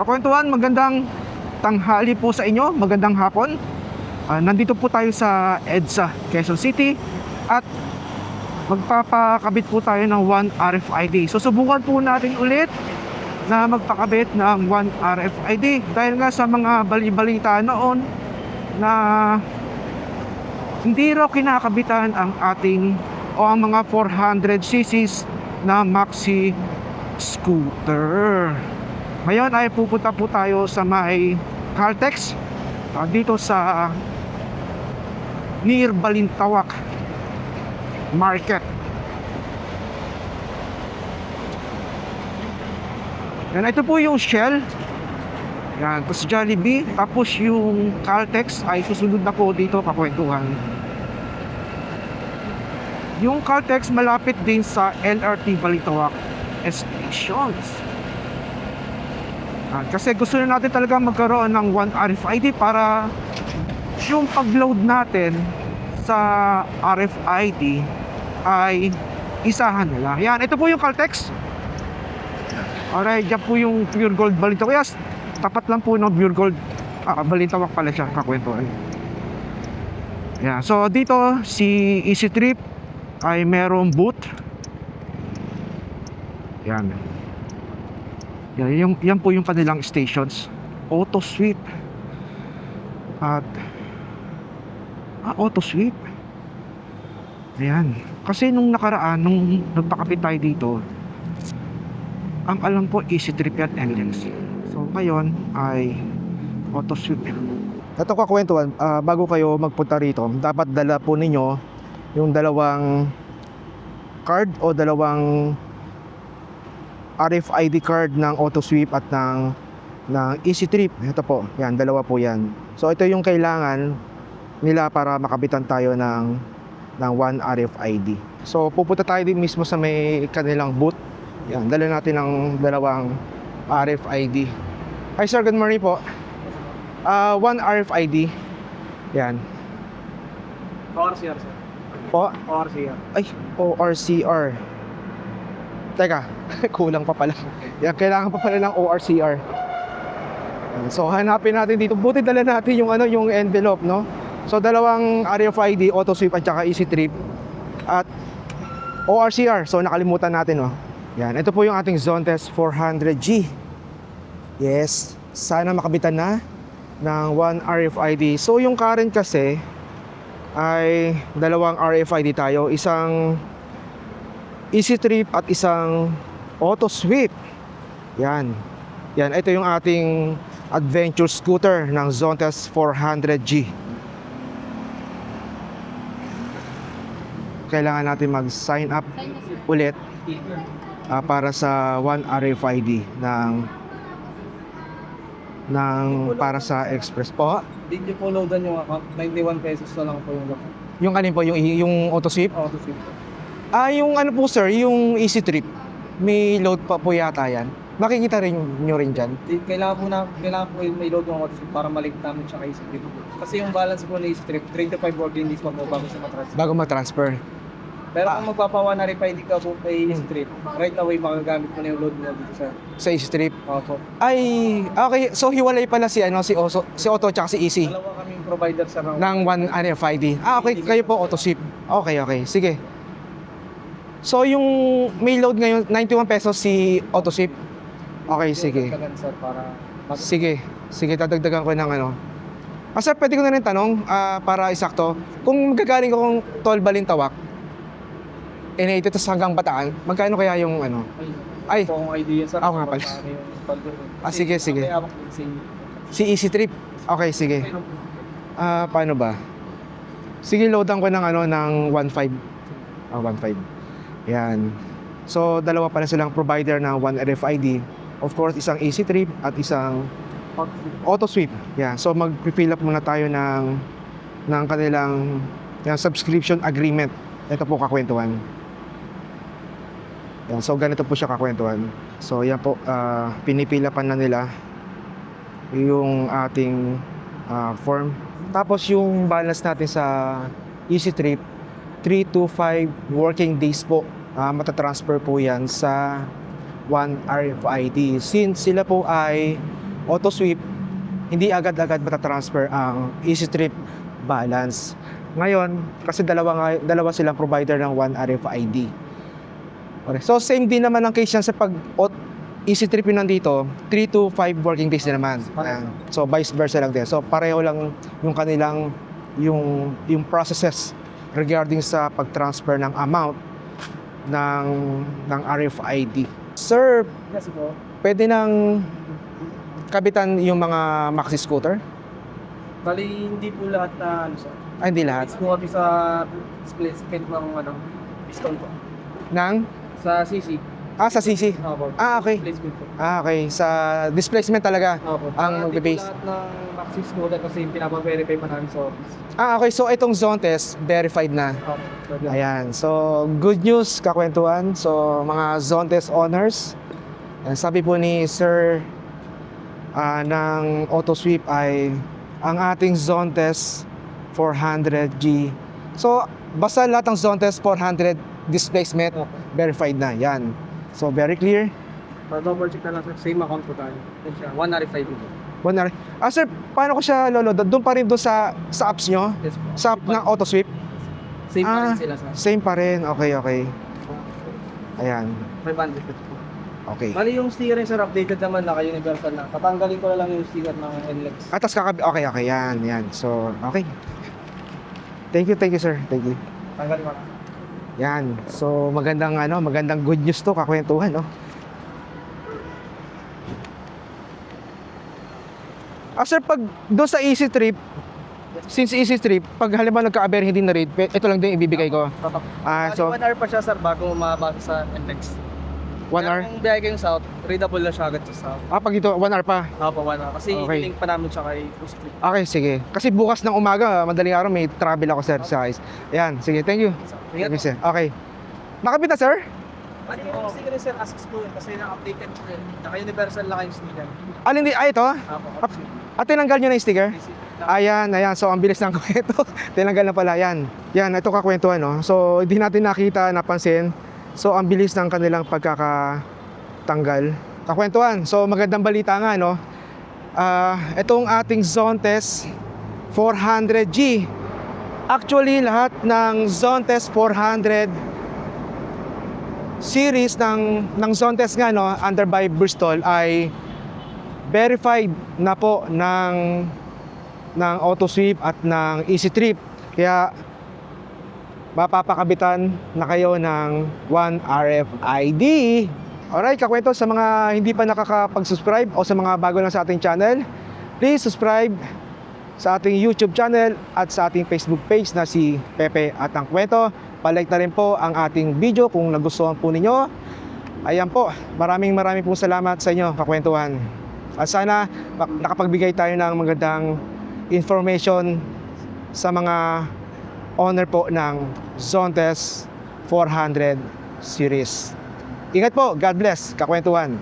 Kakwentuhan, magandang tanghali po sa inyo, magandang hapon. Nandito po tayo sa EDSA, Quezon City at magpapakabit po tayo ng 1 RFID. Susubukan po natin ulit na magpakabit ng 1 RFID dahil nga sa mga bali-balita noon na hindi raw kinakabitan ang ating o ang mga 400cc na maxi scooter. Ngayon ay pupunta po tayo sa may Caltex dito sa near Balintawak Market. Yan, ito po yung Shell. Yan, tapos Jollibee. Tapos yung Caltex ay susunod na po dito, kakwentuhan. Yung Caltex malapit din sa LRT Balintawak stations. Kasi gusto na natin talaga magkaroon ng 1 RFID para yung pag-load natin sa RFID ay isahan nila. Yan, ito po yung Caltex. Alright, dyan po yung Pure Gold Balintawak. Yes, tapat lang po ng Pure Gold Balintawak pala siya, kakwentuhan. Yan, so dito si Easy Trip ay merong booth. Yan. Yan po yung kanilang stations. Auto Sweep. At Auto Sweep. Ayan. Kasi nung nakaraan, nung nagpakapit tayo dito, ang alam po Easy Trip at NLC. So ngayon ay Auto Sweep. Ito kakwentuhan, bago kayo magpunta rito, dapat dala po ninyo yung dalawang card o dalawang RFID card ng Auto Sweep at ng Easy Trip. Ito po, yan, dalawa po yan. So ito yung kailangan nila para makabitan tayo ng 1 RFID. So pupunta tayo din mismo sa may kanilang booth. Yan, dala natin ng dalawang RFID. Hi sir, good morning po. 1 RFID. Yan. ORCR sir. Po? ORCR. Ay, ORCR. Teka, kulang pa pala. Yan, kailangan pa pala ng ORCR. So hanapin natin dito. Buti dala natin yung yung envelope, no? So dalawang RFID, Auto Sweep at saka Easy Trip at ORCR. So nakalimutan natin, no? Yan, ito po yung ating Zontes 400G. Yes, sana makabitan na ng 1 RFID. So yung current kasi ay dalawang RFID tayo, isang Easy Trip at isang Auto Sweep. Yan. Yan, ito yung ating adventure scooter ng Zontes 400G. Kailangan natin mag-sign up ulit para sa 1 RFID para sa Express po. Did you follow dan yung account? 91 pesos na lang po yung lock. Yung kanin po, yung Auto Sweep? Auto Sweep. Yung ano po sir, yung Easy Trip, may load pa po yata yan. Makikita rin nyo rin dyan. Kailangan po may load ng Auto Sweep para malink namin tsaka Easy Trip. Kasi yung balance po na Easy Trip, 35 working days pa po bago siya matransfer. Bago ma-transfer. Pero kung magpapawa na RFID ka po kay Easy Trip, right away magagamit mo na yung load mo dito Sa Easy Trip? Opo. Ay, okay. So hiwalay pala si Auto tsaka si Easy. Dalawa kaming provider sa round. Ng 1 RFID. Okay. Kayo po Auto Sweep. Okay. Sige. So yung may load ngayon, 91 pesos si Auto Sweep. Okay, sige. Sir, para Sige, dadagdagan ko ng sir, pwede ko na rin tanong para isakto. Kung magagaling akong Tol Balintawak, N80 tapos hanggang Bataan, magkano kaya yung Ay, ito ang idea sir. Ako nga pala. Sige. Si Easy Trip. Okay, sige. Paano ba? Sige, loadan ko ng ng 1.5. 1.5. Yan. So, dalawa pala silang provider ng 1 RFID. Of course, isang Easy Trip at isang Auto Sweep. Yan. So, mag-fill up muna tayo ng kanilang subscription agreement. Ito po kakwentuhan. Yan. So, ganito po siya kakwentuhan. So, yan po. Pinipilapan na nila yung ating form. Tapos, yung balance natin sa Easy Trip, 3 to 5 working days po matatransfer po yan sa 1 RFID. Since sila po ay auto sweep, hindi agad-agad matatransfer ang easy trip balance. Ngayon, kasi dalawa silang provider ng One RFID. Okay. So same din naman ang case yan sa pag easy trip yun nandito, 3 to 5 working days din naman. So vice versa lang din. So pareho lang yung kanilang yung processes regarding sa pag-transfer ng amount ng RFID. Sir, Yes po. pwede nang kabitan yung mga maxi scooter? Bali, hindi po lahat na ano sir. Ay, hindi lahat. It's po kami sa displacement ng piston po. Nang? Sa CC. Sa CC. Opo. Okay. Displacement po. Okay. Sa displacement talaga. Opo. Ang Hindi po base. lahat ng maxi scooter kasi pinapa-verify pa namin sa office. Okay. So, itong zone test, verified na. Opo. Ayan. So, good news, kakwentuhan. So, mga zone test owners. Sabi po ni Sir ng AutoSweep ay ang ating zone test 400G. So, basta lahat ng zone test 400 displacement, Opo. verified na. Yan. So, very clear. Double check na lang sir. Same account po tayo. Yan siya. 1 RFID po. Sir, paano ko siya lolo? Doon pa rin doon sa apps nyo? Yes po. Sa app ng AutoSweep? Same pa rin sila sir. Same pa rin. Okay. Ayan. 500 po. Okay. Bali yung sticker sir, updated naman na universal na. Tatanggalin ko na lang yung sticker ng NLEX. Atas okay. Yan. So, okay. Thank you, sir. Thank you. Tanggalin ko na. Yan. So, magandang good news to, kakwentuhan, no? Sir, pag doon sa Easy Trip, since Easy Trip, pag halimbawa nagka-aber hindi na read, ito lang din ibibigay ko. Bali, So, 1 hour pa siya sir bago mabasa sa NLEX. 1 hour? Kung biyahe kayong south, readable na siya agad sa south. Pag ito, 1 hour pa. Opo, 1 hour. Kasi Okay. i-link pa namin siya kay Cruise Trip. Okay, sige. Kasi bukas ng umaga, madaling araw, may travel ako, sir, sa ICE. Ayan, sige, thank you. Ingat Thank you, sir. Okay. Nakabit na, sir? Bali yung sticker sir, access ko yun kasi na-updated ko yun. Naka-universal lang yung sticker. Alin di? Ito? Opo. At tinanggal nyo na yung sticker? Ayan. So ang bilis ng kwento. Tinanggal na pala, yan. Yan, ito kakwentuhan, no? So, hindi natin nakita, napansin. So, ang bilis ng kanilang pagkakatanggal. Kakwentuhan. So, magandang balita nga, no? Itong ating zone test 400G. Actually, lahat ng zone test 400 series ng zone test nga, no, under by Bristol ay verified na po ng AutoSweep at ng Easy Trip. Kaya mapapakabitan na kayo ng One RFID. Alright, kakwento sa mga hindi pa nakakapag-subscribe o sa mga bago lang sa ating channel, please subscribe sa ating YouTube channel at sa ating Facebook page na si Pepe at ang Kwento. Palike na rin po ang ating video kung nagustuhan po ninyo. Ayan po, maraming pong salamat sa inyo, kakwentuhan. At sana nakapagbigay tayo ng magandang information sa mga owner po ng Zone Test 400 series. Ingat po, God bless, kakwentuhan.